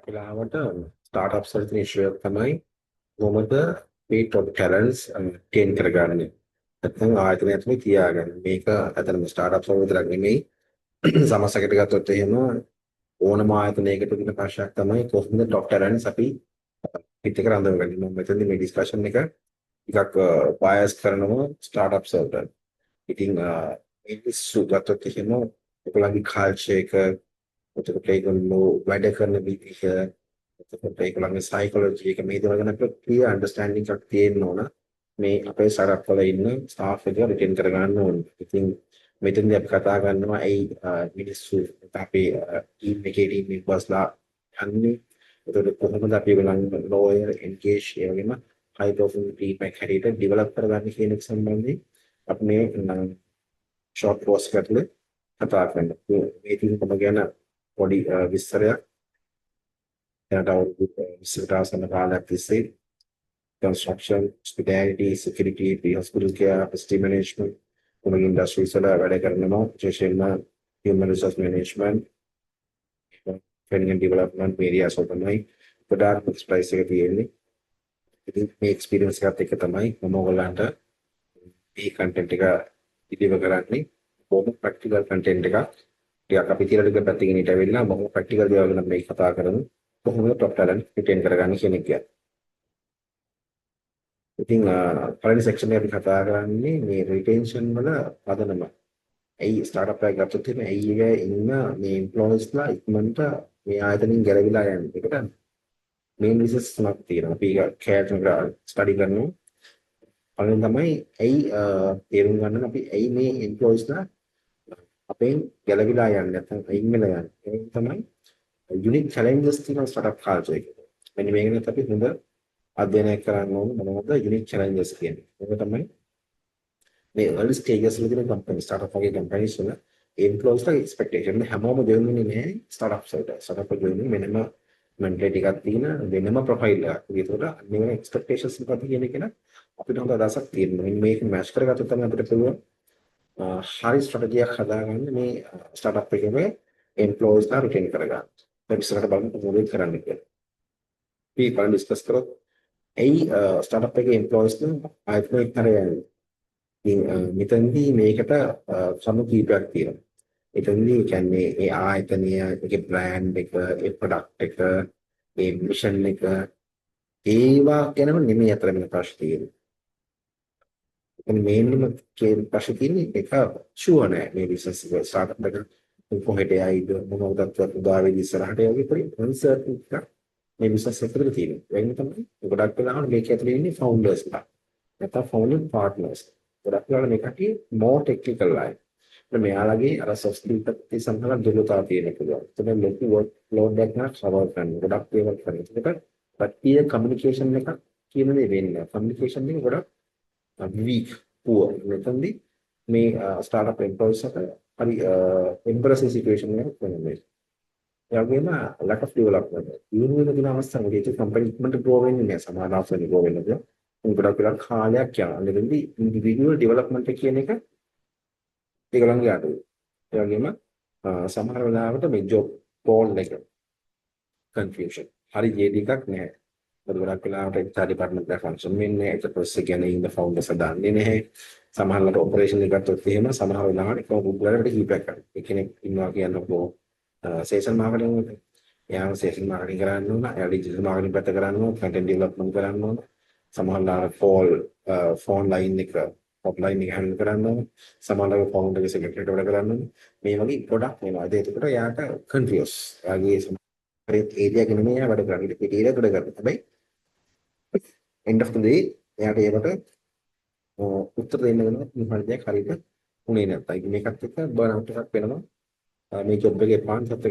වෙලාවට ස්ටාර්ට්අප්ස් වල තියෙන ඉෂුව එක තමයි කොහොමද මේ টොප් ටැලන්ට්ස් ට්‍රේන් කරගන්නේ. නැත්නම් ආයතනය ඇතුලේ තියාගන්න. මේක ඇත්තටම ස්ටාර්ට්අප්ස් වල විතරක් නෙමෙයි සමස්තකට ගත්තොත් එහෙම ඕනම ආයතනයකට තියෙන ප්‍රශ්නයක් තමයි කොහොමද টොප් ටැලන්ට්ස් අපි පිට එක රඳවගන්නේ. මම මෙතනදී මේ ඩිස්කෂන් එක ටිකක් බයස් කරනවා ස්ටාර්ට්අප්ස් වලට. ඉතින් මේ ඉස්සු ගත්තොත් එහෙම ඔයගොල්ලන්ගේ කල්චර් එක එතකොට ඒගොල්ලෝ වැඩ කරන විදිහ එතකොට ඒගොල්ලන්ගේ සයිකොලොජි එක මේ දේවල් ගැන අපිට ක්ලියර් අන්ඩර්ස්ටෑන්ඩින්ග් එකක් තියෙන්න ඕන මේ අපේ ස්ටාර්ට්අප් වල ඉන්න ස්ටාෆ් එක රිටේන් කරගන්න ඕන. ඉතින් මෙතනදී අපි කතා කරනවා මිනිස්සු අපේ ටීම් එකේ ටීම් මෙම්බර්ස්ලා යන්නේ එතකොට කොහොමද අපි ඒගොල්ලන් ලෝයර් එන්ගේජ් ඒ වගේම හයි ප්‍රොෆයිල් ටීම් එකක් හැටියට ඩෙවලොප් කරගන්න කියන එක සම්බන්ධයෙන් අපි මේ ෂෝට් පෝස්ට් එකකට කතා කරනවා. මේ ටීම් එක ගැන පොඩි විස්තරයක් දැනට අවුරුදු 20 සන කාලයක් තිස්සේ construction, hospitality, security, pre-hospital care, facility management, කොමග ඉන්ඩස්ට්‍රීස් වල වැඩ කරනවා. විශේෂයෙන්ම human resource management, training and development areas වල තමයි ගොඩාක් ස්පයිස් එක තියෙන්නේ. ඉතින් මේ එක්ස්පීරියන්ස් එකත් එක තමයි මම ඔයගලන්ට මේ කන්ටෙන්ට් එක ඉදිරිව කරන්නේ. බොහොම ප්‍රැක්ටිකල් කන්ටෙන්ට් එකක්. ටිකක් අපි තියරටිකල් පැත්තකින් ඊට වෙලා බොහොම ප්‍රැක්ටිකල් දේවල් ගැන මේ කතා කරමු. කොහොමද টොප් ටැලන්ට් රිටේන් කරගන්නේ කියන එක ගැන. ඉතින් පළවෙනි සෙක්ෂන් එක අපි කතා කරන්නේ මේ රිටෙන්ෂන් වල පදනම. ඇයි ස්ටාර්ට්අප් එකක් ගත්තොත් එහෙම ඇයි එකේ ඉන්න මේ එම්ප්ලොයිස්ලා ඉක්මනට මේ ආයතනෙන් ගැලවිලා යන්නේ. ඒකට මේන් රිසර්ච් තුනක් තියෙනවා. අපි ඒක කෑට් එක ස්ටඩි කරනවා. පළවෙනි තමයි ඇයි තේරුම් ගන්න අපි ඇයි මේ එම්ප්ලොයිස්ලා අපෙන් ගැලවිලා යන්නේ නැත්නම් අයින් වෙලා යන්නේ. ඒක තමයි යුනික් චැලෙන්ජස් තියෙන ස්ටාර්ට්අප් කල්චර් එක. මෙන්න මේක net අපි හොඳ අධ්‍යයනය කරන්න ඕන මොනවද යුනික් චැලෙන්ජස් කියන්නේ. ඒක තමයි මේ early stages වල තියෙන කම්පැනි ස්ටාර්ට්අප් වගේ කම්පැනිස් වල එම්ප්ලොයිස් ලා එක්ස්පෙක්ටේෂන් හැමෝම දෙන්නේ නැහැ ස්ටාර්ට්අප්ස් වලට. ස්ටාර්ට්අප් වල දෙන්නේ වෙනම මෙන්ටලිටි එකක් තියෙන වෙනම ප්‍රොෆයිල් එකක්. ඒකට අනිවාර්ය එක්ස්පෙක්ටේෂන්ස් මොකක්ද කියන එක අපිට හොඳ අදහසක් තියෙනවා. මේක මැච් කරගත්තොත් තමයි අපිට පුළුවන් හරි ස්ට්‍රැටජියක් හදාගන්න මේ ස්ටාර්ට්අප් එකේ එම්ප්ලොයිස් ලා රිටේන් කරගන්න. අපි ඉස්සරහට බලමු මොකද කරන්න කියලා. අපි පළවෙනි ඩිස්කස් කරොත් ඇයි ස්ටාර්ට්අප් එකේ එම්ප්ලොයිස් ලා ආයතනයේ කරේ යන්නේ. මෙතනදී මේකට සමු කීපයක් තියෙනවා. එතනදී කියන්නේ ඒ ආයතනය, ඒකේ බ්‍රෑන්ඩ් එක, ඒ ප්‍රොඩක්ට් එක, ඒ මිෂන් එක ඒවා ගැනම නෙමෙයි අතර වෙන ප්‍රශ්න තියෙන්නේ. මේන්නම ප්‍රශ්න තියෙන්නේ එක ෂුවර් නෑ මේ බිස්නස් එක ස්ටාර්ට්අප් එක කොහෙට යයිද මොනවද උදා වෙන්නේ ඉස්සරහට ඒ වගේ පොඩි අන්සර්ටන් එකක් මේ බිස්නස් එකකට තියෙනවා. ඒක තමයි ගොඩක් වෙලාවට මේක ඇතුලේ ඉන්නේ ෆවුන්ඩර්ස්ලා. නැත්නම් ෆවුන්ඩර් පාර්ට්නර්ස්. ගොඩක් වෙලාවට මේ කට්ටිය more technical අය. මෙයාලගේ අර soft skill පැත්තේ සම්බන්ධ දුර්වලතාව තියෙන පුළුවන්. ඒක ලොකු work load එකක් නෑ කවර් කරන්න. ගොඩක් දේවල් කරන්න. ඒකට පැත්තේ communication එක කියන දේ වෙන්නේ. communication එක ගොඩක් weak poor. මෙතනදී මේ ස්ටාර්ට්අප් එම්ප්ලොයිස් එක හරි embarrassing situation එකක් වෙනවා. ඒ වගේම lack of development. ඊළඟ වෙන දින අවස්ථාවේදී ඒක කම්පැනි ඉක්මනට grow වෙන්නේ නැහැ. සමහර අවස්ථාවල grow වෙන්නේ. ගොඩක් වෙලා කාලයක් යනවා. එතනදී individual development කියන එක ඒගොල්ලන්ගේ අඩුව. ඒ වගේම සමහර වෙලාවට මේ job role එක confusion. හරි JD එකක් නැහැ. ගොඩක් වෙලාවට HR department එක function වෙන්නේ නැහැ. ඒක process ගැන ඉන්න founders දන්නේ නැහැ. සමහරවිට operation එක ගත්තොත් එහෙම සමහර වෙලාවට ඒක පුද්ගලයාට කීපයක් කරනවා. ඒ කෙනෙක් ඉන්නවා කියනකො sales and marketing එක. එයාම sales and marketing කරන්න ඕන. එයා digital marketing පැත්ත කරන්න ඕන. content development කරන්න ඕන. සමහරවිට phone line එක ඔෆ්ලයින් එක හැන්ඩල් කරන්න ඕන. සමහරවිට ෆවුන්ඩර් එකේ සෙක්‍රටරියට වැඩ කරන්න ඕන. මේ වගේ ගොඩක් වෙනවා. ඒකට එයාට කන්ෆියුස්. එයාගේ සමහරවිට ඒරියා ගැන නෙමෙයි එයා වැඩ කරන්නේ. ඒක ඒරියා වැඩ කරන්නේ. හැබැයි end of the day එයාට ඒකට උත්තර දෙන්න වෙනවා. මේ දෙයක් හරියට උනේ නැත්තම්. මේකත් එක්ක බර්න් අවුට් එකක් වෙනවා. මේ ජොබ් එකේ පාන්සත් එකට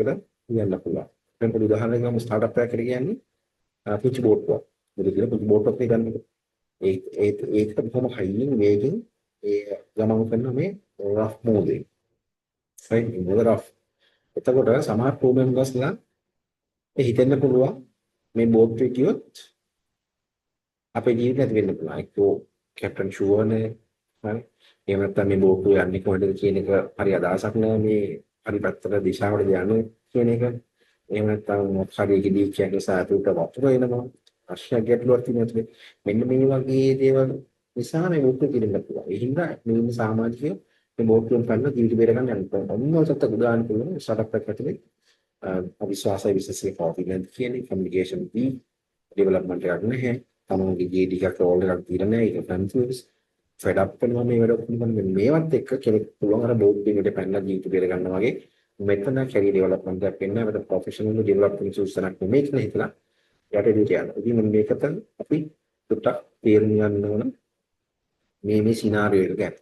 යන්න පුළුවන්. දැන් පොඩි උදාහරණයක් ගමු ස්ටාර්ට්අප් එකක් කියන්නේ පුංචි බෝට්ටුවක්. මොකද කියලා පුංචි බෝට්ටුවක් ගන්න ඒක බොහොම හයියෙන් වේගෙන් ඒ ගමන් කරන මේ රෆ් මෝඩේ. right මොකද රෆ්. එතකොට සමහර crew membersලා හිතෙන්න පුළුවන් මේ බෝට්ටුවේ කියොත් අපේ ජීවිතේ නැති වෙන්න පුළුවන්. ඒකෝ කැප්ටන් ෂුවර්නේ හරි. එහෙම නැත්නම් මේ බෝට්ටුව යන්නේ කොහෙද කියන එක හරි අදහසක් නැහැ මේ හරි පැත්තට දිශාවට යන්නේ කියන එක. එහෙම නැත්නම් හරියක දී කියන නිසා උට වතුර එනවා. ප්‍රශ්න ගැටලුවක් තියෙනවා. මෙන්න මේ වගේ දේවල් නිසා මේ බෝට්ටුව කිරෙන්න පුළුවන්. ඒ හින්දා මේ සමාජිකයෝ මේ බෝට්ටුවෙන් ගන්න ජීවිත බේර ගන්න යනවා. ඔන්නෝසත් උදාහරණ පුළුවන් ස්ටාර්ට්අප් එකක් ඇතුලේ අවිශ්වාසය විශ්වාසයේ කොන්ෆිඩන්ස් කියන්නේ කමියුනිකේෂන් දී ඩෙවලොප්මන්ට් එකක් නැහැ. තමන්ගේ GD එකක් රෝල් එකක් తీර නැහැ. ඒක කන්ෆියුස් ෆෙඩ් අප් වෙනවා මේ වැඩ කරනවා. මේවත් එක්ක කෙනෙක් පුළුවන් අර බෝඩ් එකකට පැනලා ජීවිත බේර ගන්නවා වගේ මෙතන කැරියර් ඩෙවලොප්මන්ට් එකක් වෙන්න අපිට ප්‍රොෆෙෂනල් ඩෙවලොප්මන්ට් සූසනක් නෙමෙයි කියලා හිතලා යට එළියට යනවා. ඉතින් මේකට අපි ටුටක් තේරුම් ගන්න ඕන මේ සිනාරියෝ එක ගැන.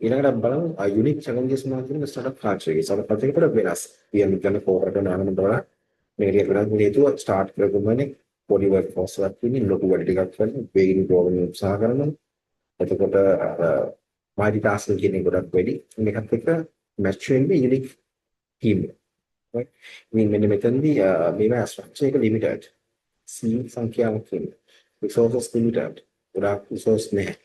ඊළඟට බලමු යුනික් චැලෙන්ජස් මොනවද කියන ස්ටාර්ට්අප් කල්චර් එකේ. ස්ටාර්ට්අප් කල්චර් එක පොඩ්ඩක් වෙනස්. පියන් ගන්න කෝපරේට් නාමන බලලා මේක වෙනස් හේතුව ස්ටාර්ට් කරගමනේ පොඩි වර්ක් ෆෝස් එකක් තියෙන ලොකු වැඩ ටිකක් කරන වේගින් ප්‍රෝග්‍රෑම් උත්සාහ කරනවා. එතකොට මල්ටි ටාස්කින් කියන එක ගොඩක් වැඩි. මේකත් එක්ක මැච් වෙන්නේ යුනික් ටීම් එක. right? ඉතින් මෙන්න මෙතනදී මේවා ස්ට්‍රක්චර් එක ලිමිටඩ්. සීට් සංඛ්‍යාවක් තියෙනවා. Resources limited. ගොඩාක් රිසෝස් නැහැ.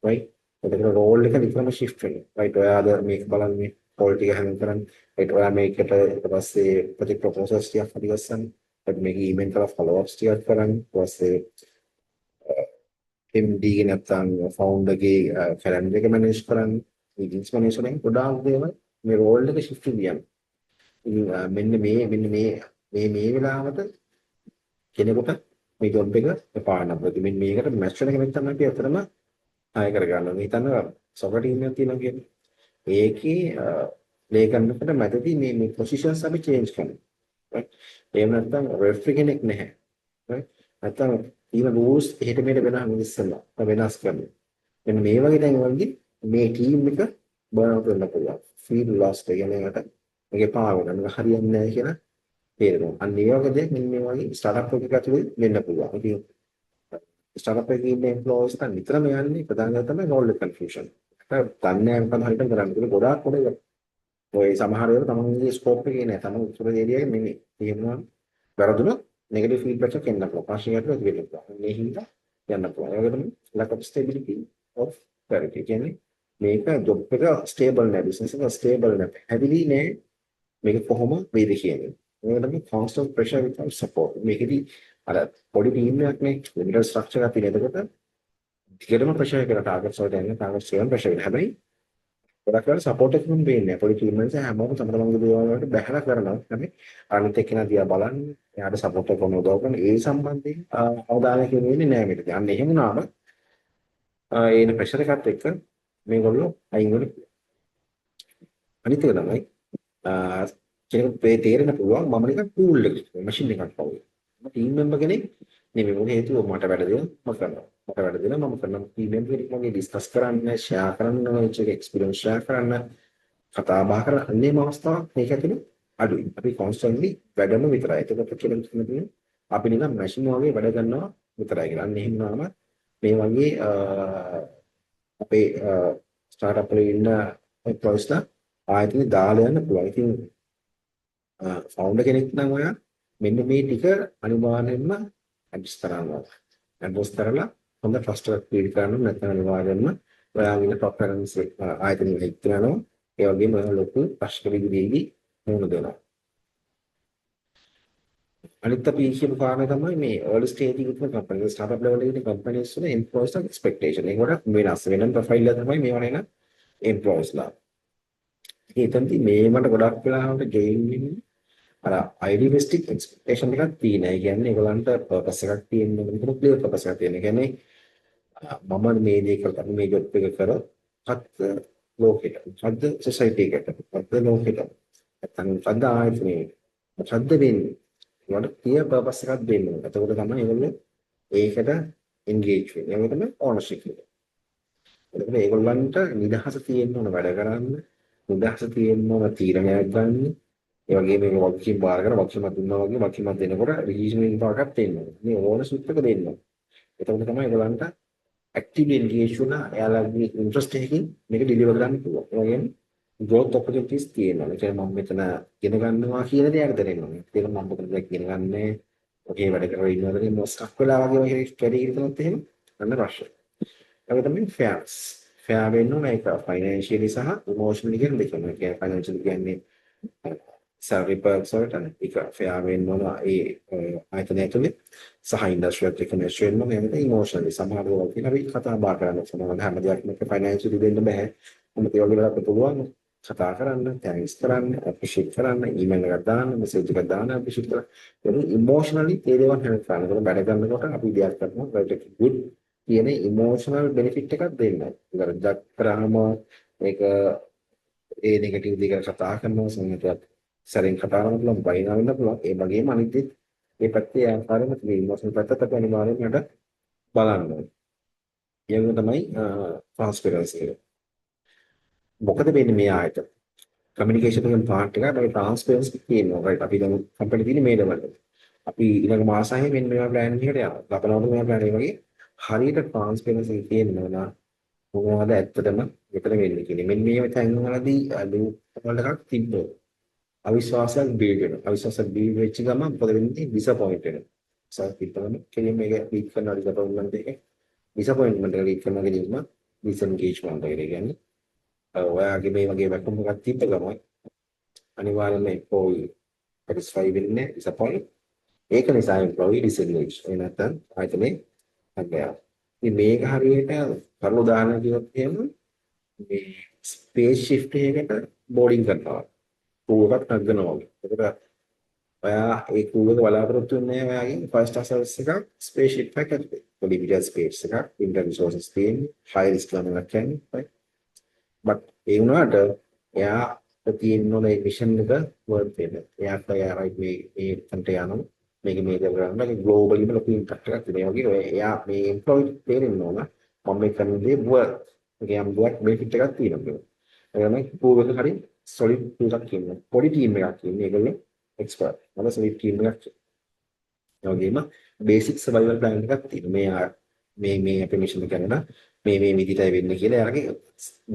right? එතකොට රෝල් එක නිතරම shift වෙනවා. right? ඔයාද මේක බලන්නේ රෝල් ටික හැම කරන්නේ. right? ඔයා මේකට ඊට පස්සේ ප්‍රොජෙක්ට් ප්‍රොපෝසල්ස් ටිකක් හරි ගස්සන්න. ඊට මේක ඊමේල් කරලා ෆලෝ අප්ස් ටිකක් කරන්න. ඊට පස්සේ MD ගේ නැත්නම් ෆවුන්ඩර්ගේ කැලෙන්ඩර් එක මැනේජ් කරන්න. මීටින්ග්ස් මැනේජ් කරන්න. ගොඩාක් දේවල් මේ රෝල් එක shift වෙනවා. මෙන්න මේ වෙලාවට කෙනෙකුට මේ ජොබ් එක එපා වෙනවා. මෙන්න මේකට මැච් වෙන කෙනෙක් තමයි අපි අතරම ආය කරගන්නවා. මේ හිතන්න සොකර් ටීම් එකක් තියෙනවා කියන්නේ. ඒකේ ප්ලේ කරනකොට මැදදී මේ පොසිෂන්ස් අපි චේන්ජ් කරනවා. right? එහෙම නැත්නම් රෙෆරි කෙනෙක් නැහැ. right? නැත්නම් ඊම රූල්ස් එහෙට මෙහෙට වෙනස් කරනවා. මෙන්න මේ වගේ තැන් වලදී මේ ටීම් එක බර්න් අවුට් වෙන්න පුළුවන්. ෆීල් ලොස්ට් කියන්නේ ඒකට මේකේ පාවන මේක හරියන්නේ නැහැ කියලා තේරෙනවා. අන්න ඒ වගේ දෙයක් මෙන්න මේ වගේ ස්ටාර්ට්අප් එකක ඇතුලේ වෙන්න පුළුවන්. ඉතින් ස්ටාර්ට්අප් එකේ ඉන්න එම්ප්ලොයිස් ට නිතරම යන්නේ ප්‍රධාන දේ තමයි රෝල් කන්ෆියුෂන්. ඒක දන්නේ නැහැ මොකද හරියට කරන්නේ. ඒක ගොඩාක් පොඩි ඔය සමහර වෙලාවට තමන්ගේ ස්කෝප් එකේ නෑ. තමන් උත්තර දෙන්නේ නෙමෙයි. එහෙම වැරදුනොත් නෙගටිව් ෆීඩ්බැක් එකක් එන්න පුළුවන්. ප්‍රශ්නයක් වෙන්න පුළුවන්. මේ හින්දා යන්න පුළුවන්. ඒ වගේම lack of stability of clarity කියන්නේ මේක ජොබ් එක ස්ටේබල් නෑ. බිස්නස් එක ස්ටේබල් නෑ. හැදිලි නෑ. මේක කොහොම වේද කියන්නේ. මේකට constant pressure without support. මේකෙදි අර පොඩි ටීම් එකක් නේ ලිමිටඩ් ස්ට්‍රක්චර් එකක් තියෙන. එතකොට ටිකටම ප්‍රෙෂර් එකකට ටාගට්ස් වලට යන ටාගට්ස් වලින් ප්‍රෙෂර් එක. හැබැයි ගොඩක් වෙලාවට සපෝට් එකක් නෙමෙයි වෙන්නේ. පොඩි ටීම් එකක් හැමෝම තමන්ගේ දේවල් වලට බැහැලා කරනවා. හැබැයි අනිත් එක්කෙනා දිහා බලන්නේ එයාට සපෝට් එක උදව් කරන ඒ සම්බන්ධයෙන් අවධානය යොමු වෙන්නේ නැහැ මේකට. අන්න එහෙම වුණාම ඒන ප්‍රෙෂර් එකත් එක්ක මේගොල්ලෝ අයින් වෙනවා. අනිත් එක තමයි කෙනෙකුට තේරෙන්න පුළුවන් මම නිකන් ටූල් එකක් මැෂින් එකක් වගේ. මම ටීම් මෙම්බර් කෙනෙක් නෙමෙයි. මොකද හේතුව මට වැඩ දෙනවා මම කරනවා. මට වැඩ දෙනවා මම කරනවා. ටීම් මෙම්බර් කෙනෙක් මගේ ඩිස්කස් කරන්න, ෂෙයා කරන්න, ඒක එක්ස්පීරියන්ස් ෂෙයා කරන්න, කතා බහ කරන්න අන්නේම අවස්ථාවක් මේක ඇතුලේ අඩුයි. අපි කොන්ස්ටන්ට්ලි වැඩම විතරයි. ඒකත් කෙනෙක් කියන්නේ අපි නිකන් මැෂින් වගේ වැඩ කරනවා විතරයි කියලා. අන්න එහෙම නම මේ වගේ අපේ ස්ටාර්ට්අප් වල ඉන්න එම්ප්ලොයිස්ලා ආයතනෙ දාලා යන්න පුළුවන්. ඉතින් ෆවුන්ඩර් කෙනෙක් නම් ඔයා මෙන්න මේ ටික අනිවාර්යයෙන්ම ඇඩ්ජස්ට් කරනවා. ඇඩ්ජස්ට් කරලා හොඳ ට්‍රස්ට් එකක් ක්‍රියේට් කරනවා. නැත්නම් අනිවාර්යයෙන්ම ඔයාගේ ටොප් පැරන්ට්ස් ආයතනෙ එක්ක යනවා. ඒ වගේම ලොකු ප්‍රශ්න විදිහේදී මුහුණ දෙනවා. අනිත් අපි කියපු කාරණා තමයි මේ early stage එකේ ඉන්න කම්පැනි ස්ටාර්ට්අප් ලෙවල් එකේ ඉන්න කම්පැනිස් වල එම්ප්ලොයිස් ලා එක්ස්පෙක්ටේෂන් එක ගොඩක් වෙනස්. වෙනම ප්‍රොෆයිල් එක තමයි මේවා නෙන එම්ප්ලොයිස් ලා. ඒතනදී මේවට ගොඩක් වෙලාවට ගේම් වෙන්නේ අර idealistic expectation එකක් තියෙන. ඒ කියන්නේ ඒගොල්ලන්ට purpose එකක් තියෙන මොකද clear purpose එකක් තියෙන. ඒ කියන්නේ මම මේ දේ කරලා මේ ජොබ් එක කරොත් හත් ලෝකෙට හත් සොසයිටි එකට හත් ලෝකෙට නැත්නම් හත් ආයතනේ හත් වෙන්නේ ඒකට clear purpose එකක් දෙන්න ඕනේ. එතකොට තමයි ඒගොල්ලෝ ඒකට engage වෙන්නේ. ඒක තමයි ownership එක. එතකොට ඒගොල්ලන්ට නිදහස තියෙන්න ඕන වැඩ කරන්න. නිදහස තියෙන්න ඕන තීරණයක් ගන්න. ඒ වගේම මේක වගකීම් බාර කරලා වගකීමක් දුන්නා වගේ වගකීමක් දෙනකොට රිලීස්මෙන්ට් පාකක් දෙන්න ඕනේ. මේ ඕනර්ෂිප් එක දෙන්න ඕනේ. එතකොට තමයි ඒගොල්ලන්ට actively engage වුණා එයාලගේ interest එකකින් මේක deliver කරන්න පුළුවන්. ඒ වගේම growth opportunities තියෙනවා. ඒ කියන්නේ මම මෙතන ඉගෙන ගන්නවා කියන දේ යාට දැනෙන්න ඕනේ. ඒක මම මොකද ඉගෙන ගන්නේ ඔකේ වැඩ කරලා ඉන්නවද මේ ස්ටක් වෙලා වගේ කැඩී ඉරුණොත් එහෙම අන්න ප්‍රශ්න. ඒක තමයි fairness. fair වෙන්න ඕනේ ඒක financially සහ emotionally කියන දෙකම. ඒ කියන්නේ financially කියන්නේ salary perks වලට ඒක fair වෙන්න ඕන ඒ ආයතනය ඇතුලේ සහ ඉන්ඩස්ට්‍රියල් එකනොමික්ස් වෙන්න ඕන එහෙනම් ඉමෝෂනලි සමහර වෙලාවට කියන අපි කතා බහ කරන්න සමහර හැම දෙයක්ම ෆයිනෑන්ෂියලි දෙන්න බෑ මොකද ඒ වගේ වෙලාවට පුළුවන් කතා කරන්න තැන්ක්ස් කරන්න අප්‍රීෂিয়েට් කරන්න ඊමේල් එකක් දාන්න මෙසේජ් එකක් දාන්න අප්‍රීෂিয়েට් කරන්න ඒක ඉමෝෂනලි ඒ දේවල් හැම කරන්න ඒක වැඩ කරනකොට අපි දෙයක් කරනවා right good කියන ඉමෝෂනල් බෙනිෆිට් එකක් දෙන්න. ඒකට ජක් කරාම ඒක ඒ නෙගටිව් දෙක කතා කරනවා සමහරවිට සැරෙන් කතා කරන්න පුළුවන් බයිනා වෙන්න පුළුවන් ඒ වගේම අනිත් ඒ පැත්තේ ආකාරයෙන්ම තියෙන ඉමෝෂනල් පැත්තත් අපි අනිවාර්යෙන්ම යට බලන්න ඕනේ. ඒක තමයි ට්‍රාන්ස්පරන්සි එක. මොකද වෙන්නේ මේ ආයතන කමියුනිකේෂන් එකෙන් පාර්ට් එකක් අපි ට්‍රාන්ස්පරන්සි කියනවා right අපි දැන් කම්පැනි තියෙන්නේ මේ level එකට. අපි ඊළඟ මාසයේ මෙන්න මේවා ප්ලෑන් එකකට යනවා. ලබනවට මේවා ප්ලෑන් එක වගේ හරියට ට්‍රාන්ස්පරන්සි කියනවා නම් මොනවද ඇත්තටම මෙතන වෙන්නේ කියන්නේ. මෙන්න මේ තැන් වලදී ලූප් එකක් තිබ්බොත් අවිශ්වාසයක් බිල්ඩ් වෙනවා. අවිශ්වාසයක් බිල්ඩ් වෙච්ච ගමන් මොකද වෙන්නේ? ඩිසපොයින්ට් වෙනවා. සාහිත්‍යවල කෙලින් මේක ලීඩ් කරනවා ඩිසපොයින්ට්මන්ට් එක. ඩිසපොයින්ට්මන්ට් එක ලීඩ් කරනවා කියනම ඩිසෙන්ගේජ්මන්ට් එක කියන්නේ. ඔයාගේ මේ වගේ වැටුම් එකක් තිබ්බ ගමන් අනිවාර්යයෙන්ම employee satisfy වෙන්නේ disappoint. ඒක නිසා employee disengage. ඒ නැත්නම් ආයතනේ අගය. ඉතින් මේක හරියට කරුණු උදාහරණ කිව්වොත් එහෙම මේ ස්පේස් shift එකකට බෝඩින් කරනවා. ක්‍රූ එකක් නගනවා වගේ. ඒකට ඔයා ඒ ක්‍රූ එක බලාපොරොත්තු වෙන්නේ ඔයාගෙන් ෆස්ට් ක්ලාස් සර්විස් එකක් ස්පේස් shift එකක් ඇතුලේ. ලිමිටඩ් ස්පේස් එකක්, ලිමිටඩ් රිසෝසස් තියෙන, හයි රිස්ක් ගන්නක් කියන්නේ. right? but ඒ වුණාට එයා තියෙන ඕනේ මිෂන් එක වර්ක් වෙන්න. එයාට එයා right මේ තන්ට යනවා. මේක මේ දේ කරන්න මේක ග්ලෝබලිම ලොකු ඉම්පැක්ට් එකක් තියෙනවා වගේ එයා මේ එම්ප්ලොයිඩ් තේරෙන්න ඕන මම මේ කරන දේ වර්ක් ඒක යම් වර්ක් බෙනිෆිට් එකක් තියෙනවා ඒක තමයි පූර්ව එක හරි සොලිඩ් එකක් කියන්නේ පොඩි ටීම් එකක් කියන්නේ ඒගොල්ලෝ එක්ස්පර්ට් මම සොලිඩ් ටීම් එකක් ඒ වගේම බේසික් සර්වයිවල් ප්ලෑන් එකක් තියෙනවා මේ අපේ මිෂන් එක කරන මේ විදිහටයි වෙන්නේ කියලා එයාගේ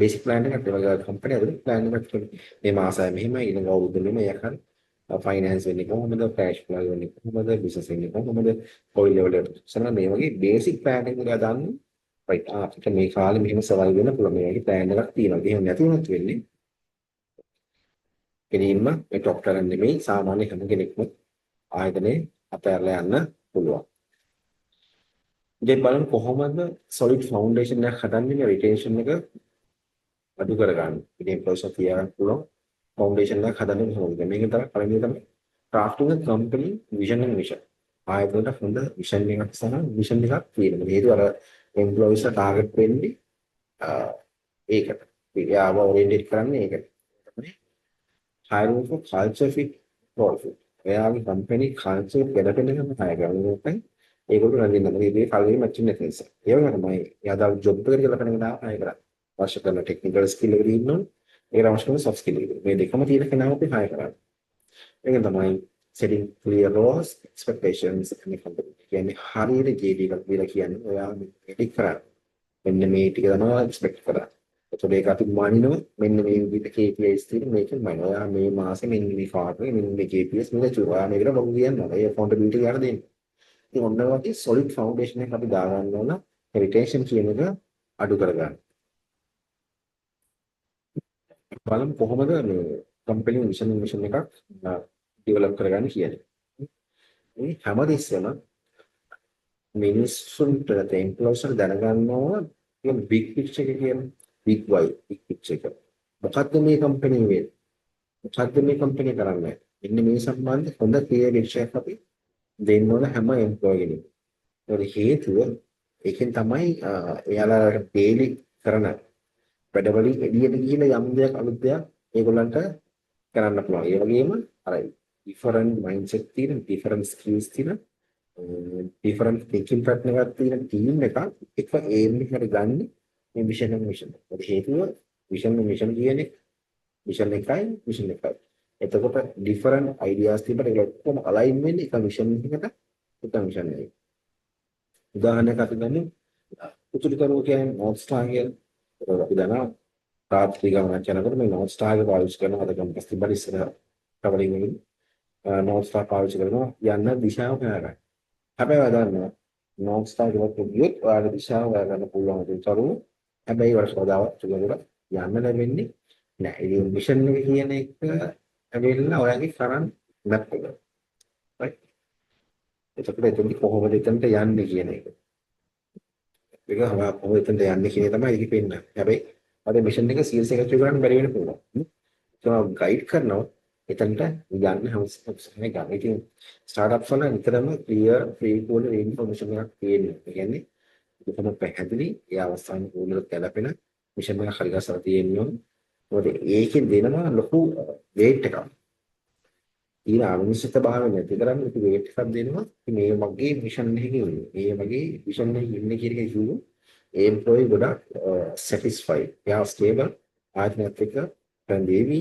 බේසික් ප්ලෑන් එකක් ඒ වගේ කම්පැනි ඇතුලේ ප්ලෑන් එකක් තියෙනවා මේ මාසය මෙහෙමයි ඊළඟ අවුරුද්ද මෙහෙම එයා කරන්නේ ෆයිනෑන්ස් වෙන්නේ කොහොමද කෑෂ් ෆ්ලෝ වෙන්නේ කොහොමද බිස්නස් වෙන්නේ කොහොමද කොයි ලෙවල් එකට සමහර මේ වගේ බේසික් ප්ලෑන් එකක් දාන්න රයිට් අපිට මේ කාලේ මෙහෙම සර්වයිව් වෙන්න පුළුවන් මේ වගේ ප්ලෑන් එකක් තියෙනවා එහෙම නැති වුණොත් වෙන්නේ කෙලින්ම මේ টොප් ටැලන්ට් නෙමෙයි සාමාන්‍ය හැම කෙනෙක්ම ආයතනේ අපෑරලා යන්න පුළුවන් ඉතින් බලන්න කොහොමද සොලිඩ් ෆවුන්ඩේෂන් එකක් හදන්නේ රිටෙන්ෂන් එක අඩු කරගන්න ඉතින් ප්‍රොසෙස් තියාගන්න පුළුවන් ෆවුන්ඩේෂන් එකක් හදන්න කොහොමද මේක තමයි පළවෙනි තමයි crafting a company vision and mission ආයතනට හොඳ විෂන් එකක් සහ මිෂන් එකක් තියෙනවා හේතුව අර එම්ප්ලොයිස්ලා ටාගට් වෙන්නේ ඒකට යාව ඔරියන්ටඩ් කරන්නේ ඒකට තමයි hiring for culture fit role fit එයාගේ කම්පැනි කල්චර් ගැලපෙන එකම හයර් කරනවා ඒගොල්ලෝ රැඳෙන්න මේ කල්ලි මැචින් එක නිසා ඒ වගේ තමයි එයාදා ජොබ් එකට ගැලපෙන එක දාලා හයර් කරා අවශ්‍ය කරන ටෙක්නිකල් ස්කිල් එක දිනනවා ඒක අවශ්‍ය කරන soft skill එක මේ දෙකම තියෙන කෙනාව අපි හයර් කරා ඒක තමයි setting clear roles expectations and company කියන්නේ හරියට JD එකක් දීලා කියන්නේ ඔයා මේක කරා මෙන්න මේ ටික තමයි එක්ස්පෙක්ට් කරා එතකොට ඒක අපි මානිනවා මෙන්න මේ විදිහට KPIs තියෙන මේකෙන් මම ඔයා මේ මාසේ මෙන්න මේ කාර්යය මෙන්න මේ KPIs මෙන්න චුවා මේකට ලොකු කියනවා ඒ accountability ගන්න දෙන්න ඉතින් ඔන්න වගේ solid foundation එකක් අපි දාගන්න ඕන retention කියන එක අඩු කරගන්න බලමු කොහොමද මේ කම්පැනි මිෂන් එකක් ඩෙවලොප් කරගන්න කියන්නේ. මේ හැමදෙස්සම මිනිස්සුන්ට එම්ප්ලොයිස්ලා දැනගන්න ඕන මේ big picture එක කියන්නේ big why big picture එක. මොකද්ද මේ කම්පැනි වෙන්නේ? මොකද්ද මේ කම්පැනි කරන්නේ? මෙන්න මේ සම්බන්ධ හොඳ clear picture එකක් අපි දෙන්න ඕන හැම එම්ප්ලොයි කෙනෙක්. ඒකට හේතුව ඒකෙන් තමයි එයාලා daily කරන වැඩවලින් එළියට ගිහිල්ලා යම් දෙයක් අලුත් දෙයක් ඒගොල්ලන්ට කරන්න පුළුවන්. ඒ වගේම අර different mindset තියෙන different skills තියෙන different thinking pattern එකක් තියෙන team එකක් එක aim එකට ගන්න මේ vision and mission. ඒක හේතුව vision and mission කියන්නේ mission එකයි. එතකොට different ideas තිබ්බට ඒක ඔක්කොම align වෙන්නේ එක mission එකකට එක mission එකකට. උදාහරණයක් අපි ගන්න උතුරුකරුව කියන්නේ north star කියලා. අපි දන්නවා රාත්‍රී ගමනක් යනකොට මේ north star එක පාවිච්චි කරනවා අද කම්පස් තිබ්බට ඉස්සර කවරින් වලින් north star පාවිච්චි කරනවා යන්න දිශාව හොයාගන්න. හැබැයි ඔයා දන්නවා north star එකක් ගියොත් ඔයාලට දිශාව හොයාගන්න පුළුවන් උතුරුකරුව. හැබැයි වර්ෂ වදාවක් චුගලට යන්න ලැබෙන්නේ නැහැ. ඉතින් මිෂන් එක කියන එක ඇවිල්ලා ඔයාගේ කරන්ට් මැප් එක. right? එතකොට එතනදි කොහොමද එතනට යන්නේ කියන එක. ඒක කොහොමද එතනට යන්නේ කියන එක තමයි ඒකෙ පෙන්නන්නේ. හැබැයි අර මිෂන් එක සීල්ස් එක ඇක්ටිව් කරන්න බැරි වෙන පුළුවන්. ඒක ගයිඩ් කරනවා එතනට යන්න හැමෝම ගන්න. ඉතින් ස්ටාර්ට්අප්ස් වල නිතරම ක්ලියර් ෆ්‍රී කෝල් ඉන්ෆර්මේෂන් එකක් තියෙනවා. ඒ කියන්නේ ඒකම පැහැදිලි ඒ අවස්ථාන කෝලට ගැලපෙන මිෂන් එක හරි ගස්සලා තියෙනවා. මොකද ඒකෙන් දෙනවා ලොකු වේට් එකක්. ඊළ අනිශ්චිත භාවය නැති කරන්න ඉති වේට් එකක් දෙනවා. ඉතින් මේ වගේ මිෂන් එකක ඉන්නේ. මේ වගේ මිෂන් එකක ඉන්නේ කියන එක කිව්වොත් ඒ එම්ප්ලොයි ගොඩක් සැටිස්ෆයිඩ්. එයා ස්ටේබල් ආත්මයත් එක්ක රැඳෙවි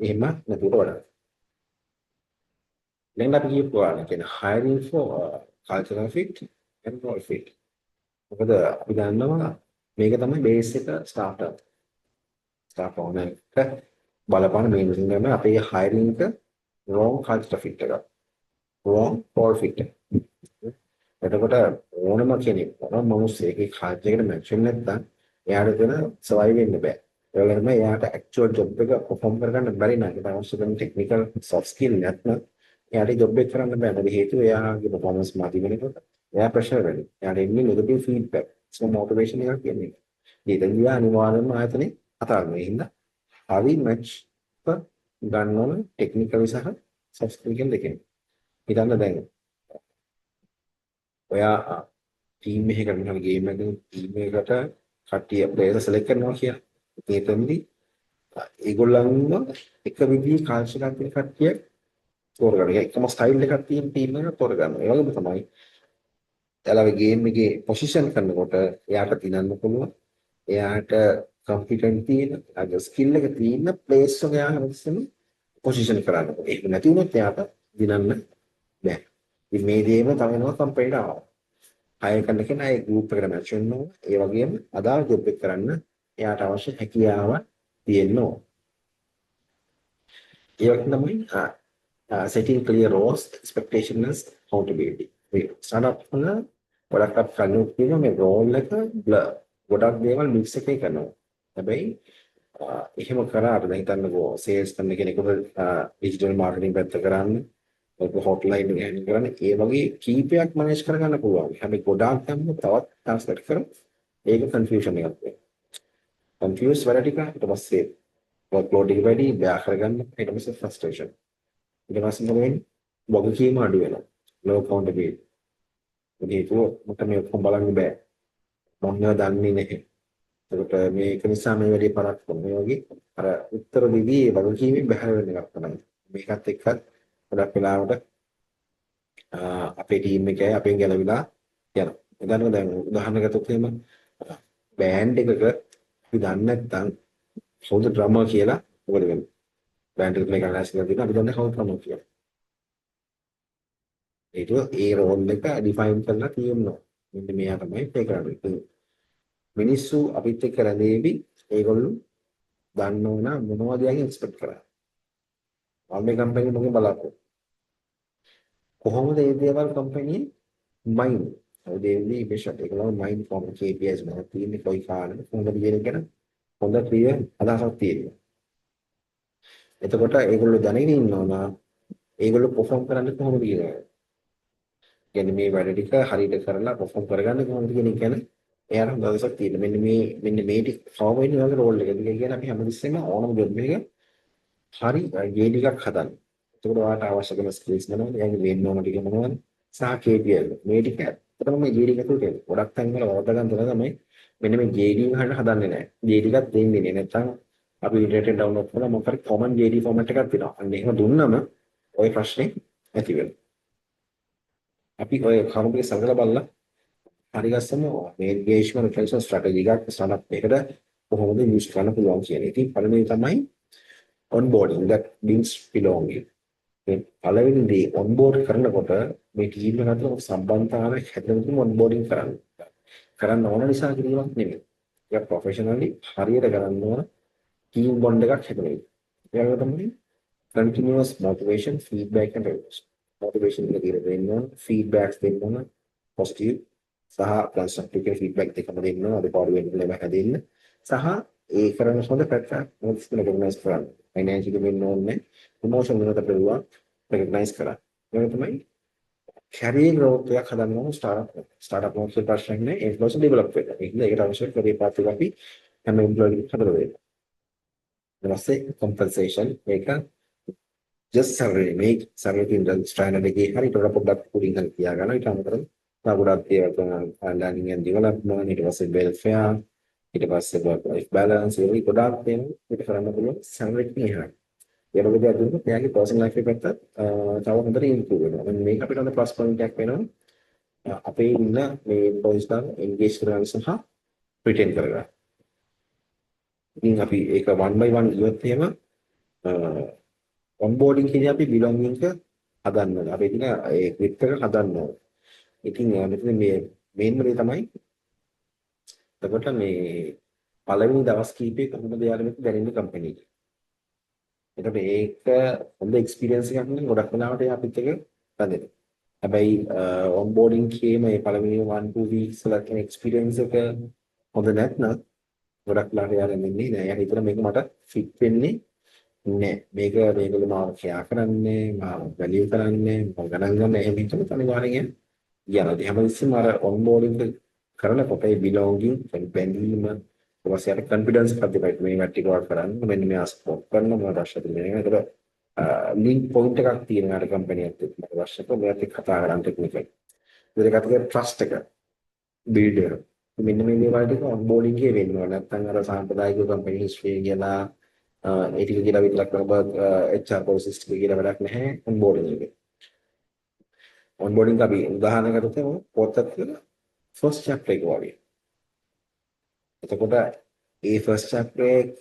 එහෙම නැතුවට වඩා. දැන් අපි කියපුවා කියන hiring for cultural fit and role fit. මොකද අපි දන්නවා මේක තමයි බේස් එක ස්ටාර්ට්අප්. ස්ටාර්ට් ඕනර් එක බලපාන මේන් රින් ගන්න අපේ hiring එක wrong culture fit එකක්. wrong role fit එක. එතකොට ඕනම කෙනෙක් ඕනම මිනිස්සෙක්ගේ කල්චර් එකට මැච් වෙන්නේ නැත්නම් එයාට දෙන සර්වයිව් වෙන්න බෑ. ඒ වගේම එයාට ඇක්චුවල් ජොබ් එක පර්ෆෝම් කරගන්න බැරි නම් ඒක අවශ්‍ය කරන ටෙක්නිකල් සොෆ්ට් ස්කිල් නැත්නම් එයාට ජොබ් එක කරන්න බෑ. මොකද හේතුව එයාගේ පර්ෆෝමන්ස් මාති වෙනකොට එයා ප්‍රෙෂර් වෙනවා. එයාට එන්නේ නෙගටිව් ෆීඩ්බැක්. ඒක මොටිවේෂන් එකක් කියන්නේ. ඊටදී අනිවාර්යයෙන්ම ආයතනේ අතාරිනවා. ඒ හින්දා හරි මැච් ගන්න ඕන ටෙක්නිකල් සහ සොෆ්ට් ස්කිල් දෙකෙන්. හිතන්න දැන් ඔයා ටීම් එකකට මොනවා ගේම් එකකින් ටීම් එකකට කට්ටිය ප්ලේයර් සෙලෙක්ට් කරනවා කියලා. ඒකෙන්දී ඒගොල්ලන්ව එක විදිහේ කල්චර් එකක් තියෙන කට්ටිය තෝරගන්න. එකම ස්ටයිල් එකක් තියෙන ටීම් එකක් තෝරගන්න. ඒ වගේම තමයි එයාලගේ ගේම් එකේ පොසිෂන් කරනකොට එයාට දිනන්න පුළුවන්. එයාට කම්පිටන්ට් තියෙන, අද ස්කිල් එක තියෙන ප්ලේස් එක එයා හැමතිස්සෙම පොසිෂන් කරන්න පුළුවන්. ඒක නැති වුණොත් එයාට දිනන්න බෑ. ඉතින් මේ දේම තමයිනවා කම්පැනිට ආවා. හයර් කරන කෙනා ඒ ගෲප් එකට මැච් වෙන්න ඕන. ඒ වගේම අදාළ ජොබ් එක කරන්න එයාට අවශ්‍ය හැකියාව තියෙන්න ඕන. ඒ වගේම තමයි setting clear roles, expectations, accountability. මේ ස්ටාර්ට්අප් වල ගොඩක් අප් කන්නු කියන මේ රෝල් එක ගොඩක් දේවල් මික්ස් එකේ කරනවා. හැබැයි එහෙම කරාට දැන් හිතන්නකෝ සේල්ස් කරන කෙනෙකුට ඩිජිටල් මාකටිං පැත්ත කරන්න ඔක හොට්ලයින් එක හැන්ඩල් කරන්න ඒ වගේ කීපයක් මැනේජ් කරගන්න පුළුවන්. හැබැයි ගොඩාක් ගන්න තවත් ට්‍රාන්ස්ලේට් කරලා ඒක කන්ෆියුෂන් එකක් වෙනවා. කන්ෆියුස් වෙලා ටික ඊට පස්සේ වර්ක්ලෝඩ් එක වැඩි බෑ කරගන්න ඊට පස්සේ ෆ්‍රස්ට්‍රේෂන්. ඊට පස්සේ මොකද වගකීම අඩු වෙනවා. ලෝ කවුන්ටබිලිටි. ඒක මට මේ ඔක්කොම බලන්න බෑ. මම දන්නේ නැහැ. ඒකට මේක නිසා මේ වැඩි පරක් වුණා. මේ වගේ අර උත්තර දෙවි වගකීමෙන් බැහැර වෙන එකක් තමයි. මේකත් එක්කත් ගොඩක් වෙලාවට අපේ ටීම් එකයි අපෙන් ගැලවිලා යනවා. එතන දැන් උදාහරණ ගත්තොත් එහෙම බෑන්ඩ් එකක අපි දන්නේ නැත්නම් කවුද ඩ්‍රමර් කියලා මොකද වෙන්නේ? බෑන්ඩ් එක ප්ලේ කරලා ඉස්සෙල්ලා තියෙනවා අපි දන්නේ කවුද ඩ්‍රමර් කියලා. ඒක ඒ රෝල් එක ඩිෆයින් කරලා තියෙනවා. මෙන්න මෙයා තමයි ප්ලේ කරන්නේ. මිනිස්සු අපිත් එක්ක රැඳෙවි ඒගොල්ලෝ දන්නව නම් මොනවද යකින් එක්ස්පෙක්ට් කරන්නේ. මේ කම්පැනි මොකද බලාපොරොත්තු කොහොමද මේ දේවල් කම්පැනි මයින් දෙවිලි ඉබේෂත් ඒකලම මයින් ෆෝම් KPIs මොනවද තියෙන්නේ කොයි කාලෙද කොහොමද කියන එක හොඳ ක්ලියර් අදහසක් තියෙනවා. එතකොට ඒගොල්ලෝ දැනගෙන ඉන්නවා ඒගොල්ලෝ පර්ෆෝම් කරන්නේ කොහොමද කියලා. කියන්නේ මේ වැඩ ටික හරියට කරලා පර්ෆෝම් කරගන්න කොහොමද කියන එක ගැන එයාට හොඳ දවසක් තියෙනවා. මෙන්න මේ ටික ෆෝම් වෙන වගේ රෝල් එකක්. ඒක කියන්නේ අපි හැමතිස්සෙම ඕනම ජොබ් එකක හරි ගේඩ් එකක් හදන්න. එතකොට ඔයාලට අවශ්‍ය කරන ස්කිල්ස් මොනවද? එයාගේ වෙන්න ඕන ටික මොනවද? සහ KPI මේ ටික ඇත්තටම මේ GD එකතු වෙන්නේ. ගොඩක් තැන්වල වරද ගන්න තමයි මෙන්න මේ GD ගන්න හදන්නේ නැහැ. GD එකක් දෙන්නේ නැහැ. නැත්නම් අපි ඉන්ටර්නෙට් ඩවුන්ලෝඩ් කරලා මොකක් හරි කොමන් GD ෆෝමැට් එකක් තියෙනවා. අන්න එහෙම දුන්නම ওই ප්‍රශ්නේ ඇති වෙනවා. අපි ඔය කරුණේ සංගල බලලා හරි ගස්සම මේ engagement retention strategy එකක් ස්ටාර්ට්අප් එකකට කොහොමද යූස් කරන්න පුළුවන් කියන එක. ඉතින් පළවෙනි තමයි onboarding that means belonging. මේ පළවෙනි දේ onboard කරනකොට මේ ටීම් එක අතර සම්බන්ධතාවයක් හැදෙන්න onboarding කරන්න ඕන නිසා කිරීමක් නෙමෙයි. ඒක professionally හරියට කරන්න ඕන team bond එකක් හැදෙනවා. ඒක තමයි continuous motivation, feedback and reviews. Motivation එක දිහා දෙන්න ඕන, feedbacks දෙන්න ඕන, positive සහ constructive feedback දෙකම දෙන්න ඕන. අද පාඩුවෙන් ලැබ හැදෙන්න. සහ ඒ කරන හොඳ පැත්ත මොකද රෙකග්නයිස් කරන්න. ෆයිනෑන්ෂියලි වෙන්න ඕනේ. ප්‍රොමෝෂන් වලට පුළුවන් රෙකග්නයිස් කරන්න. ඒක තමයි කැරියර් growth එකක් හදන්න ඕන ස්ටාර්ට්අප් මොකද ප්‍රශ්නේ නැහැ. එම්ප්ලොයිස් ඩෙවලොප් වෙන්න. ඒකට අවශ්‍ය කැරියර් පාත් එක අපි හැම එම්ප්ලොයිස් හදලා දෙන්න. ඊට පස්සේ compensation මේක just salary මේක salary කියන ස්ටෑන්ඩඩ් එකේ හරි ඊට වඩා පොඩ්ඩක් උඩින් හරි තියාගන්න. ඊට අමතරව තව ගොඩක් දේවල් තමයි learning and development ඊට පස්සේ welfare ඊට පස්සේ work life balance ඒ වගේ ගොඩාක් තියෙනවා. ඒක කරන්න පුළුවන් salary එකේ හරි. ඒ වගේ දේවල් දුන්නොත් එයාගේ personal life එක පැත්තත් තව හොඳට improve වෙනවා. මේක අපිට හොඳ plus point එකක් වෙනවා. අපේ ඉන්න මේ employees ලා engage කරගන්න සහ retain කරගන්න. ඉතින් අපි ඒක one by one ඉවත් එහෙම onboarding කියන්නේ අපි belonging එක හදන්න ඕනේ. අපි ඉතින් ඒ grip එක හදන්න ඕනේ. ඉතින් මෙතන මේ main දේ තමයි එතකොට මේ පළවෙනි දවස් කීපේ කොහොමද යාළුවෙක් දැනෙන්නේ කම්පැනි එකේ. එතකොට ඒක හොඳ එක්ස්පීරියන්ස් එකක් නේ ගොඩක් වෙලාවට අපිත් එක බඳිනවා. හැබැයි onboarding කීම මේ පළවෙනි 1-2 weeks වල තියෙන එක්ස්පීරියන්ස් එක හොඳ නැත්නම් ගොඩක් වෙලාවට යාළුවෙන්නේ නෑ. යා හිතන මේක මට ෆිට වෙන්නේ නෑ. මේගොල්ලෝ මාව ෂෙයා කරන්නේ, මාව වැලියු කරන්නේ, මම ගණන් ගන්න එහෙම හිතන අනිවාර්යෙන් යනවා. ඒ හැමතිස්සෙම අර onboarding කරනකොට ඒ belonging බැඳීම ඊපස්සේ අර confidence එකක් දෙපැයි මේ වැටි කවර් කරන්න මෙන්න මෙයා ස්පොට් කරන මොනවද අවශ්‍යද කියන එක. ඒතර link point එකක් තියෙනවා අර කම්පැනි එකත් එක්ක මට අවශ්‍යක මෙයාත් එක්ක කතා කරන්න ටෙක්නිකල්. ඒකට අතේ trust එක build වෙනවා. මෙන්න මේ දේවල් ටික onboarding එකේ වෙන්නවා. නැත්නම් අර සාම්ප්‍රදායික කම්පැනි history කියලා ඒ ටික කියලා විතරක් කරබත් HR process ටික කියලා වැඩක් නැහැ onboarding එකේ. onboarding අපි උදාහරණයකට ගත්තොත් පොතක් කියලා first chapter එක වගේ. එතකොට ඒ first chapter එක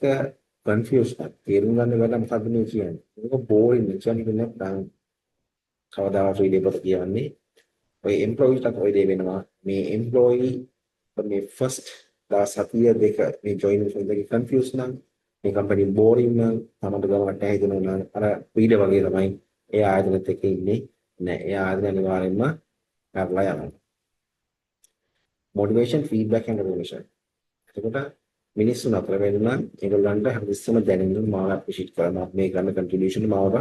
confused නැත්. තේරුම් ගන්න බැල මොකද්ද මේ කියන්නේ. ඒක boring කියන්නේ නැත්නම් කවදාවත් read පොත කියන්නේ ඔය employee ට ඔය දේ වෙනවා. මේ employee මේ first දවස් 7 දෙක මේ joining එකේ confused නම් මේ company boring නම් තමන්ට ගමකට හිතෙනවා නම් අර reader වගේ තමයි ඒ ආයතනෙත් එක්ක ඉන්නේ නෑ. ඒ ආයතන අනිවාර්යෙන්ම කරලා යනවා. motivation feedback and recognition. එතකොට මිනිස්සු නතර වෙනවා ඒගොල්ලන්ට හැමතිස්සෙම දැනෙන්න මාව අප්‍රීෂিয়েට් කරනවා මේ ගන්න කන්ට්‍රිබියුෂන් මාව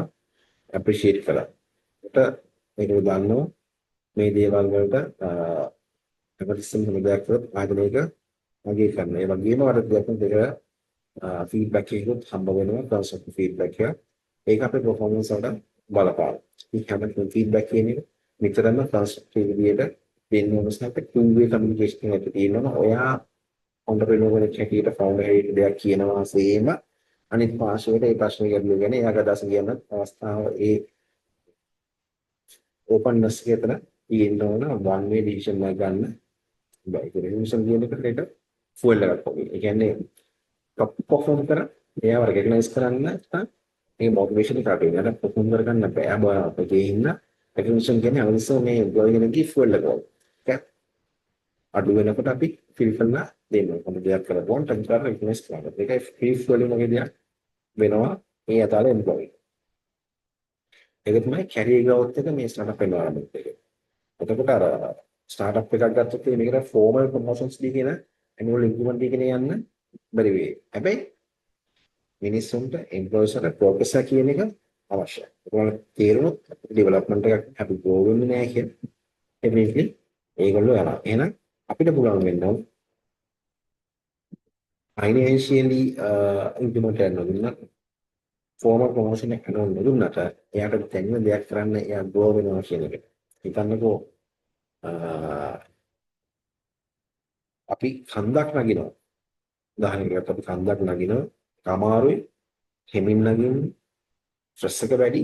අප්‍රීෂিয়েට් කරලා. ඒකට මේකව දන්නවා මේ දේවල් වලට හැමතිස්සෙම හොඳ දෙයක් කරොත් ආයතනයක අගය කරනවා. ඒ වගේම වරද දෙයක් දෙක ෆීඩ්බැක් එකකුත් හම්බ වෙනවා කන්ස්ට්‍රක්ටිව් ෆීඩ්බැක් එක. ඒක අපේ පර්ෆෝමන්ස් වලට බලපාන. මේ හැම ෆීඩ්බැක් කියන්නේ නිතරම කන්ස්ට්‍රක්ටිව් විදියට දෙන්න ඕන සැප two way communication එකක් තියෙනවා. ඔයා entrepreneur කෙනෙක් හැටියට founder හැටියට දෙයක් කියනවා සේම අනිත් පාර්ශවයට ඒ ප්‍රශ්නේ ගැටලුව ගැන එයාගේ අදහස කියන්න අවස්ථාව ඒ openness එකතන තියෙන්න ඕන one way decision එකක් ගන්න. බයි decision කියන එකට fuel එකක් වගේ. ඒ කියන්නේ top perform කරා එයාව recognize කරන්න නැත්නම් මේ motivation එක අපේ නේද perform කරගන්න බෑ. බා අපේ ඉන්න recognition කියන්නේ අවශ්‍ය මේ employee කෙනෙක්ගේ fuel එක වගේ. අඩු වෙනකොට අපි ෆිල් කරලා දෙනවා. කොහොමද දෙයක් කරලා බොන් ටච් කරලා රික්වෙස් කරනවා. ඒකයි ෆ්‍රී ෆ්ලෝලින් වගේ දෙයක් වෙනවා මේ අදාළ එම්ප්ලොයි. ඒක තමයි කැරියර් growth එක මේ ස්ටාර්ට්අප් එන්වයරන්මන්ට් එකේ. එතකොට අර ස්ටාර්ට්අප් එකක් ගත්තොත් මේකට ෆෝමල් ප්‍රොමෝෂන්ස් දී කියන ඇනුවල් ඉන්ක්‍රිමන්ට් දී කියන යන්න බැරි වෙයි. හැබැයි මිනිස්සුන්ට එම්ප්ලොයිස් වල ප්‍රෝග්‍රස් එක කියන එක අවශ්‍යයි. ඒගොල්ලෝ තේරුණොත් ඩෙවලොප්මන්ට් එකක් අපි ගෝ වෙන්නේ නැහැ කියන එබ්‍රිටලි ඒගොල්ලෝ යනවා. එහෙනම් අපිට පුළුවන් වෙන්න ඕන ෆයිනෑන්ෂියලි ඉම්ප්ලිමන්ට් කරනවා. ෆෝමල් ප්‍රොමෝෂන් එක කරනවා නුදුන්නට එයාට දැනෙන දෙයක් කරන්න එයා ගෝ වෙනවා කියන එක. හිතන්නකෝ අපි කන්දක් නගිනවා. උදාහරණයකට අපි කන්දක් නගිනවා. අමාරුයි. හිමින් නගින්න ස්ට්‍රෙස් එක වැඩි.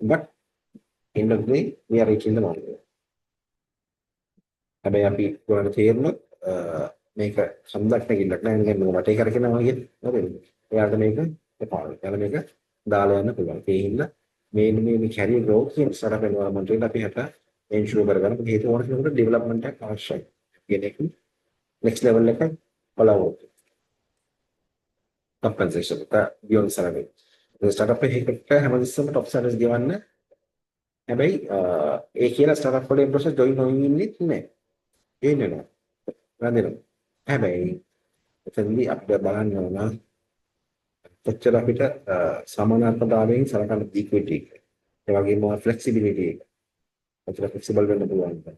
but end of the day we are reaching the mountain. හැබැයි අපි ගොඩට තේරුණොත් මේක සම්දක් නැගින්නක් නෑ නේද වටේ කරකිනවා කියන්නේ නේද? එයාට මේක එපා. එයාලා මේක දාලා යන්න පුළුවන්. ඒ හින්දා මේ කැරියර් growth කියන ස්ටාර්ට්අප් එන්වයරන්මන්ට් එකට අපි හට එන්ෂුර් කරගන්න. මොකද හේතුව මොකද කියනකොට ඩෙවලොප්මන්ට් එකක් අවශ්‍යයි. කියන එක next level එක බලවොත්. compensation එක beyond salary. ඒ ස්ටාර්ට්අප් එකකට හැමතිස්සෙම top salaries ගෙවන්න. හැබැයි ඒ කියලා ස්ටාර්ට්අප් වල process join නොවෙන්නේ නැහැ. ඒ නෙනවා. රැඳෙනවා. හැබැයි එතනදී අපිට බලන්න ඕන කොච්චර අපිට සමානාත්මතාවයෙන් සලකන ඉක්විටි එක. ඒ වගේම ෆ්ලෙක්සිබිලිටි එක. කොච්චර ෆ්ලෙක්සිබල් වෙන්න පුළුවන්ද?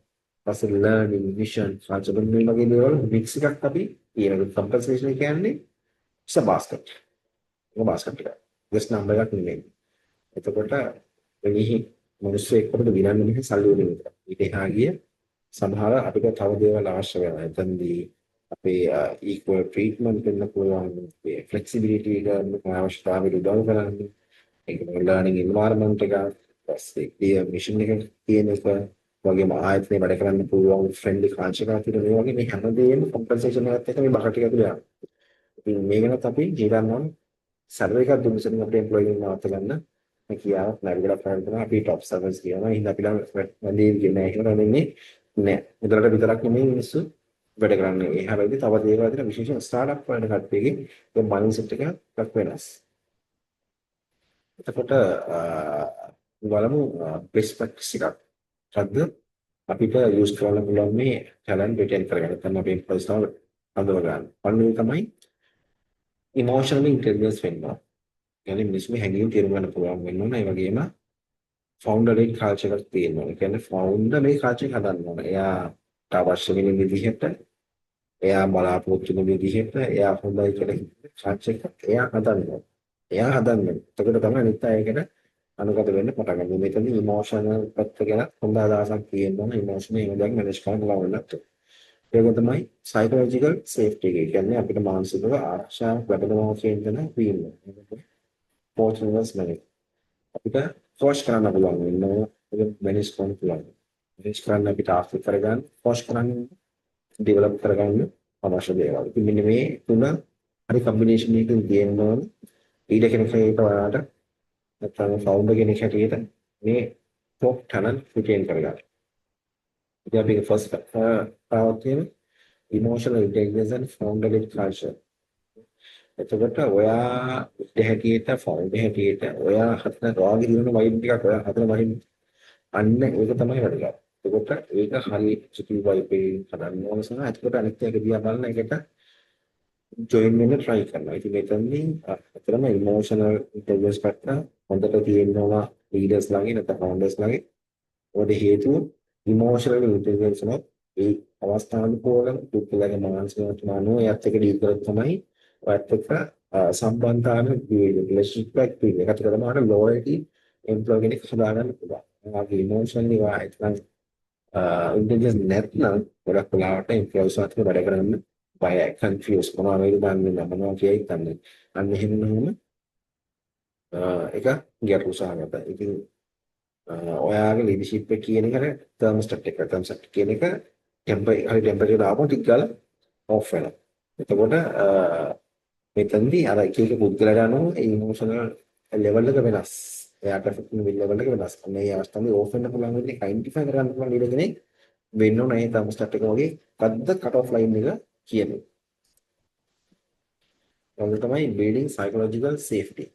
ඊපස්සේ ලර්නින්, විෂන්, සාචබන් මේ වගේ දේවල් මික්ස් එකක් අපි කියන කම්පෙන්සේෂන් කියන්නේ ඉట్స్ අ බාස්කට්. ඒක බාස්කට් එක. ජස්ට් නම්බර් එකක් නෙමෙයි. එතකොට මෙහි මිනිස්සු එක්කම විනන්න මෙහි සල්ලි වලින් විතරයි. ඊට එහා ගිය සමහර අපිට තව දේවල් අවශ්‍ය වෙනවා. එතනදී අපේ equal treatment වෙන්න පුළුවන්, අපේ flexibility එක අවශ්‍යතාවයට උදව් කරන්නේ. ඒක learning environment එක, ඊපස්සේ clear mission එක කියන එක වගේම ආයතනයේ වැඩ කරන්න පුළුවන් friendly culture එකක් තියෙන මේ වගේ මේ හැමදේම compensation එකත් එක්ක මේ බකට් එක ඇතුළේ යනවා. ඉතින් මේ ගැනත් අපි හිතන්න සර්වේ එකක් දුන්නසෙන් අපේ එම්ප්ලොයි නවත්ත ගන්න මේ කියාවක් නැවිගලා කරනවා අපි টপ සර්වර්ස් කියනවා ඉතින් අපි ළඟ වැඩි කියන්නේ එහෙම නෙමෙයි නෑ උදලට විතරක් නෙමෙයි මිනිස්සු වැඩ කරන්නේ ඒ හැබැයි තව දේවල් අතර විශේෂ ස්ටාර්ට්අප් වල කට්ටියගේ ඒ මයින්ඩ්සෙට් එකක් වෙනස් එතකොට බලමු බෙස්ට් ප්‍රැක්ටිස් එකක් හරිද අපිට යූස් කරන්න පුළුවන් මේ ටැලන්ට් රිටේන් කරගන්න තමයි අපි එම්ප්ලොයිස් තව අඳව ගන්න. අන්න ඒක තමයි ඉමෝෂනල් ඉන්ටෙලිජන්ස් වෙනවා. කියන්නේ මිනිස්සුන්ගේ හැඟීම් තේරුම් ගන්න පුළුවන් වෙන්න ඕන. ඒ වගේම ෆවුන්ඩර් එක කල්චර් එකක් තියෙන්න ඕන. කියන්නේ ෆවුන්ඩර් මේ කල්චර් එක හදන්න ඕන. එයාට අවශ්‍ය වෙන විදිහට, එයා බලාපොරොත්තු වෙන විදිහට, එයා හොඳයි කියලා කල්චර් එකක් එයා හදන්න ඕන. එයා හදන්න. එතකොට තමයි අනිත් අය ඒකට අනුගත වෙන්න පටන් ගන්න. මෙතන ඉමෝෂනල් පැත්ත ගැන හොඳ අදහසක් තියෙන්න ඕන. ඉමෝෂනල් එහෙම දෙයක් මැනේජ් කරන්න ලවන්නත්. ඒක තමයි සයිකොලොජිකල් සේෆ්ටි එක. කියන්නේ අපිට මානසිකව ආරක්ෂාවක් ලැබෙනවා කියන දේ වීම. පෝෂණස් මැනේජ් අපිට ෆෝෂ් කරන්න පුළුවන් වෙනවා. ඒක මැනේජ් කරන්න පුළුවන්. මැනේජ් කරන්න අපිට ආර්ථික කරගන්න, ෆෝෂ් කරන්න, ඩෙවලොප් කරගන්න අවශ්‍ය දේවල්. ඉතින් මෙන්න මේ තුන හරි කම්බිනේෂන් එකකින් ගේන්න ඕන. ඊට කෙනෙක් ඒක ඔයාලට නැත්නම් ෆවුන්ඩර් කෙනෙක් හැටියට මේ টොප් ටැලන්ට් රිටේන් කරගන්න. ඉතින් අපි first පාවතින emotional intelligence and founder led culture. එතකොට ඔයා දෙහැටියට ෆවුන්ඩර් හැටියට ඔයා හතර රාගී දිනන වයිබ් එකක් ඔයා හතර වහින්න අන්න ඒක තමයි වැඩගත්. එතකොට ඒක හරි සිටිව් වයිබ් එකකින් හදන්න ඕන සහ එතකොට අනිත් එක දිහා බලන එකට ජොයින් වෙන්න try කරනවා. ඉතින් මෙතනදී අතරම emotional intelligence පැත්ත හොඳට තියෙනවා leaders ලාගේ නැත්නම් founders ලාගේ. ඔය හේතුව emotional intelligence උනත් ඒ අවස්ථානුකූල දුක්ඛලගේ මානසික මානෝ යත් එක ඩීල් කරත් තමයි ඔයත් එක්ක සම්බන්ධතාවන රිලේෂන්ෂිප් එකක් තියෙන. ඒකට තමයි ලොයල්ටි එම්ප්ලොයි කෙනෙක් හදාගන්න පුළුවන්. ඒවාගේ ඉමෝෂනලි වායිට්නම් ඉන්ටෙලිජන්ස් නැත්නම් ගොඩක් වෙලාවට එම්ප්ලොයිස් අතර වැඩ කරන්න බය කන්ෆියුස් මොනවා වේද දන්නේ මොනවා කියයි දන්නේ. අන්න එහෙම නෝම ඒක ගැටලු සහගතයි. ඉතින් ඔයාගේ ලීඩර්ෂිප් එක කියන එකට තර්මොස්ටැට් කියන එක හරි ටෙම්පරේචර් දාපුවා ටික ගාලා ඔෆ් වෙනවා. එතකොට මෙතනදී අර එක එක පුද්ගලයන් අනුව ඒ ඉමෝෂනල් ලෙවල් එක වෙනස්. එයාට ෆිට්න ලෙවල් එක වෙනස්. මේ අවස්ථාවේ ඕෆ් වෙන්න පුළුවන් වෙන්නේ අයිඩෙන්ටිෆයි කරගන්න පුළුවන් ලීඩර් කෙනෙක් වෙන්න ඕන ඒ තර්මොස්ටැට් එක වගේ කද්ද කට් ඔෆ් ලයින් එක කියන්නේ. ඒක තමයි building psychological safety.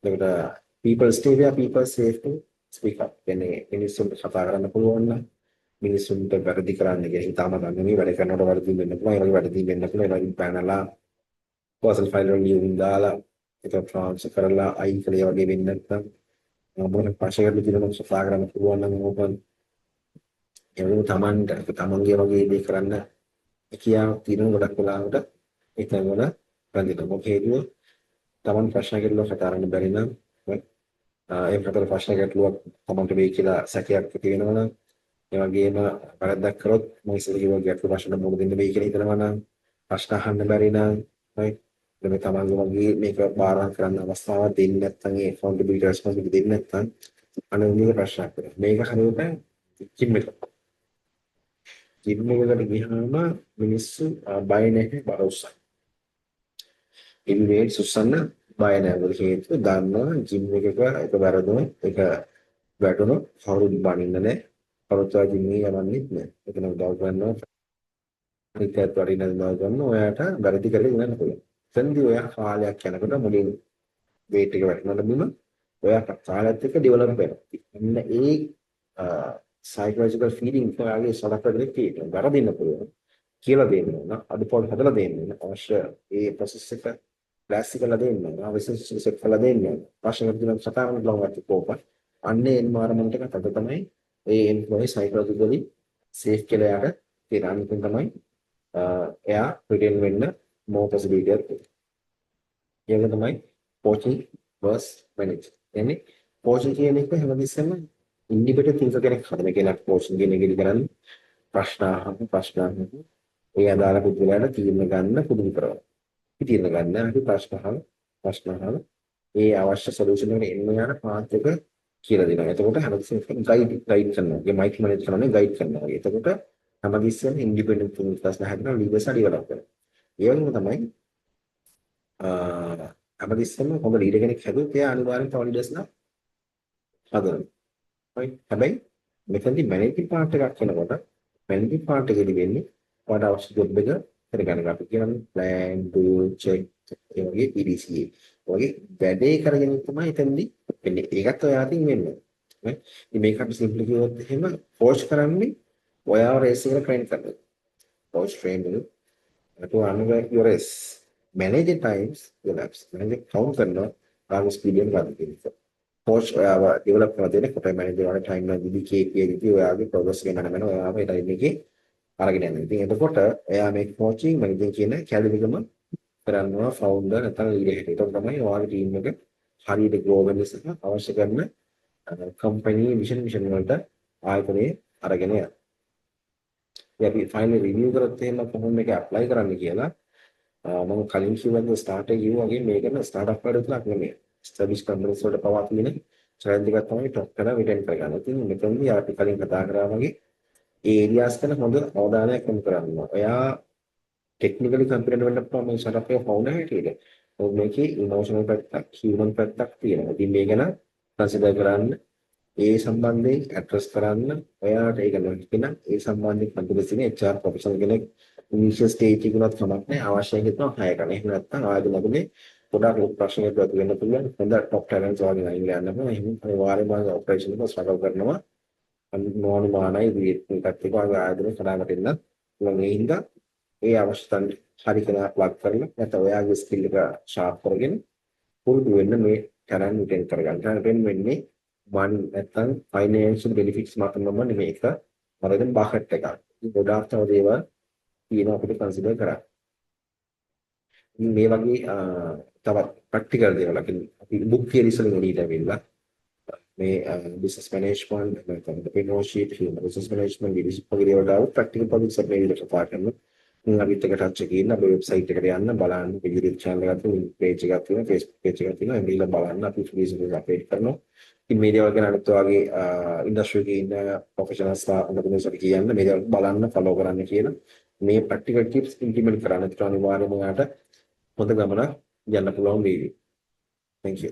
එතකොට people stay where people safe to speak up. කියන්නේ මිනිස්සුන්ට කතා කරන්න පුළුවන් නම් මිනිස්සුන්ට වැරදි කරන්න කියලා හිතාමතා නෙමෙයි වැඩ කරනකොට වැරදි වෙන්න පුළුවන්. ඒ වගේ වැරදි වෙන්න පුළුවන්. ඒ වගේ පැනලා පර්සනල් ෆයිල් වල ලියුම් දාලා ඒක ට්‍රාන්ස්ෆර් කරලා අයින් කළේ වගේ වෙන්නේ නැත්නම් මොකද පාෂයකට දිනන සෆා කරන්න පුළුවන් නම් ඕපන් ඒ වගේම තමන්ගේ වගේ දේ කරන්න කියා තියෙන ගොඩක් වෙලාවට ඒක වල බඳින මොකද හේතුව තමන් ප්‍රශ්න කෙරුවා කතා කරන්න බැරි නම් ඒ කතර ප්‍රශ්න ගැටලුවක් තමන්ට වෙයි කියලා සැකයක් තියෙනවා නම් ඒ වගේම වැරද්දක් කරොත් මම ඉස්සෙල්ලා කිව්වා ගැටලු ප්‍රශ්න මොකද දෙන්න වෙයි කියලා හිතනවා නම් ප්‍රශ්න අහන්න බැරි නම් right මේ තමන්ගේ වගේ මේක බාරහන් කරන්න අවස්ථාවක් දෙන්නේ නැත්නම් ඒ accountability responsibility දෙන්නේ නැත්නම් අනුන්ගේ ප්‍රශ්නයක් වෙනවා. මේක හරියට ජිම් එකට ගියාම මිනිස්සු බය නැහැ බරොස්සයි. ඉන්වේට් සුසන්න බය නැහැ. මොකද හේතුව දන්නවා ජිම් එකක එක වැරදුනොත් ඒක වැටුණොත් කවුරුත් බනින්න නැහැ. කවුරුත් ජිම් එක යවන්නෙත් නැහැ. එතන උදව් කරනවා. ඒකත් වරිණ උදව් කරනවා. ඔයාට වැරදි කරලා ඉන්නන්න පුළුවන්. එතනදී ඔයා කාලයක් යනකොට මුලින් වේට් එක වැටෙනවා බිම. ඔයා කාලයත් එක්ක ඩෙවලොප් වෙනවා. අන්න ඒ සයිකොලොජිකල් ෆීලිං ඔයාගේ සලකන්නේ තියෙනවා. වැරදින්න පුළුවන්. කියලා දෙන්න ඕන. අඩුපාඩු හදලා දෙන්න ඕන. අවශ්‍ය ඒ process එක ප්ලාස්ටි කරලා දෙන්න ඕන. අවශ්‍ය සෙට් කරලා දෙන්න ඕන. ප්‍රශ්න වලදී සතාවන් ලව්වත් කෝප. අන්නේ එන්වයරන්මන්ට් එක අද තමයි ඒ එම්ප්ලොයි සයිකොලොජිකලි සේෆ් කියලා යාට තියෙන අනිත් තමයි එයා රිටර්න් වෙන්න more possibility එකක් තියෙනවා. ඒක තමයි coaching versus manage. එන්නේ coaching කියන එක හැමතිස්සෙම ඉන්ඩිපෙන්ඩන්ට් තින්කර් කෙනෙක් හදන කෙනෙක් coaching කියන එක කරන්නේ ප්‍රශ්න අහන ඒ අදාළ පුද්ගලයාට තීරණ ගන්න පුරුදු කරනවා. තීරණ ගන්න අපි ප්‍රශ්න අහන ඒ අවශ්‍ය සොලියුෂන් එකට එන්න යන පාත් එක කියලා දෙනවා. එතකොට හැමතිස්සෙම ගයිඩ් කරනවා. ඒ මයික්‍රෝ මැනේජ් කරනවා ගයිඩ් කරනවා. එතකොට හැමතිස්සෙම ඉන්ඩිපෙන්ඩන්ට් ප්‍රශ්න අහනවා ලීඩර්ස් ඩෙවලොප් කරනවා. ඒ වගේම තමයි හැමතිස්සෙම හොඳ ලීඩර් කෙනෙක් හැදුවොත් එයා අනිවාර්යෙන් තව ලීඩර්ස් ලා හදනවා. right? හැබැයි මෙතනදී මැනේජින් පාර්ට් එකක් කරනකොට මැනේජින් පාර්ට් එකේදී වෙන්නේ ඔයාලට අවශ්‍ය ජොබ් එක කරගන්න. අපි කියන්නේ plan do check ඒ වගේ EDCA. වගේ වැඩේ කරගෙන තමයි එතනදී වෙන්නේ. ඒකත් ඔයාලටින් වෙන්නේ. right? ඉතින් මේක අපි සිම්ප්ලි කිව්වොත් එහෙම coach කරන්නේ ඔයාව රේස් එකට ට්‍රේන් කරනවා. coach training to unwrap your race. Manage times your laps. Manage count කරනවා ආගස් පීඩියම් ගන්න කියලා. coach ඔයාව ඩෙවලොප් කරලා දෙන කොට මැනේජර් වල ටයිම් එකදී KPI එකදී ඔයාගේ ප්‍රොග්‍රස් එක ගන්න ඔයාව ඒ ටයිම් එකේ අරගෙන යනවා. ඉතින් එතකොට එයා මේ coaching මැනේජින් කියන කැලරිකම කරනවා ෆවුන්ඩර් නැත්නම් ලීඩර් හැටියට. ඒක තමයි ඔයාගේ ටීම් එක හරියට ග්‍රෝ වෙන්න සහ අවශ්‍ය කරන කම්පැනි විෂන් වලට ආයතනයේ අරගෙන යනවා. අපි ෆයිනල් රිවිව් කරත් එහෙම කොහොමද මේක ඇප්ලයි කරන්න කියලා මම කලින් කිව්වා ස්ටාර්ට් එකේ වගේ මේකම ස්ටාර්ට්අප් වලට විතරක් නෙමෙයි. සර්විස් කම්පැනිස් වලට පවා තියෙන චැලෙන්ජ් එකක් තමයි ටොප් කරලා රිටර්න් කරගන්න. ඉතින් මෙතනදී අපි කලින් කතා කරා වගේ ඒ ඒරියාස් ගැන හොඳ අවධානයක් යොමු කරන්න. ඔයා ටෙක්නිකලි කම්පියුටර් වෙන්න පුළුවන් මේ ස්ටාර්ට්අප් එක ෆවුන්ඩර් හැටියට. ඔව් මේකේ ඉමෝෂනල් පැත්තක්, හියුමන් පැත්තක් තියෙනවා. ඉතින් මේ ගැන කන්සිඩර් කරන්න ඒ සම්බන්ධයෙන් ඇඩ්‍රස් කරන්න ඔයාට ඒක නොකියන ඒ සම්බන්ධයෙන් කන්සිඩර් කරන HR ප්‍රොෆෙෂනල් කෙනෙක් ඉනිෂියල් ස්ටේජ් එකේ උනත් කමක් නැහැ අවශ්‍යයි කියනවා හය කරන්න. එහෙම නැත්නම් ආයෙත් ලැබුණේ ගොඩාක් ලොකු ප්‍රශ්නයක් වගේ වෙන්න පුළුවන්. හොඳ টপ ටැලන්ට්ස් වගේ නයින් යන්න පුළුවන්. එහෙනම් අනිවාර්යයෙන්ම ඔපරේෂන් එක ස්ට්‍රගල් කරනවා. අනිවාර්යමයි විදිහට එකත් එක වගේ ආයතන කරාකට එන්න. ඒ හින්දා ඒ අවශ්‍යතාවන් හරි කෙනා ප්ලග් කරලා නැත්නම් ඔයාගේ ස්කිල් එක ෂාප් කරගෙන පුරුදු වෙන්න මේ ටැලන්ට් රිටර්න් කරගන්න. රිටර්න් වෙන්නේ මන් නැත්නම් ෆයිනෑන්ෂල් බෙනිෆිට්ස් මතනම නෙමෙයි එක. මරගෙන බකට් එකක්. ගොඩාක් තව දේවල් තියෙනවා අපිට කන්සිඩර් කරන්න. මේ වගේ තවත් ප්‍රැක්ටිකල් දේවල් අපි බුක් තියරිස් වලින් එළියට ඇවිල්ලා මේ බිස්නස් මැනේජ්මන්ට් නැත්නම් එන්ටර්ප්‍රීනියර්ෂිප් හියුමන් රිසෝස් මැනේජ්මන්ට් ලීඩර්ෂිප් වගේ දේවල් ආව ප්‍රැක්ටිකල් ප්‍රොජෙක්ට්ස් අපි එළියට කතා කරනවා. අපිත් එක ටච් එකේ ඉන්න අපේ වෙබ්සයිට් එකට යන්න බලන්න YouTube channel එකක් තියෙනවා page එකක් තියෙනවා Facebook page එකක් තියෙනවා එන්න බලන්න අපි Facebook එක අප්ඩේට් කරනවා. ඉතින් මේ දේවල් ගැන අනිත් වගේ ඉන්ඩස්ට්‍රි එකේ ඉන්න ප්‍රොෆෙෂනල්ස් ලාට අපි කියන්න මේ දේවල් බලන්න ෆලෝ කරන්න කියන මේ ප්‍රැක්ටිකල් ටිප්ස් ඉම්ප්ලිමන්ට් කරන්න. ඒත් අනිවාර්යයෙන්ම ඔයාලට හොඳ ගමනක් යන්න පුළුවන් වේවි. Thank you.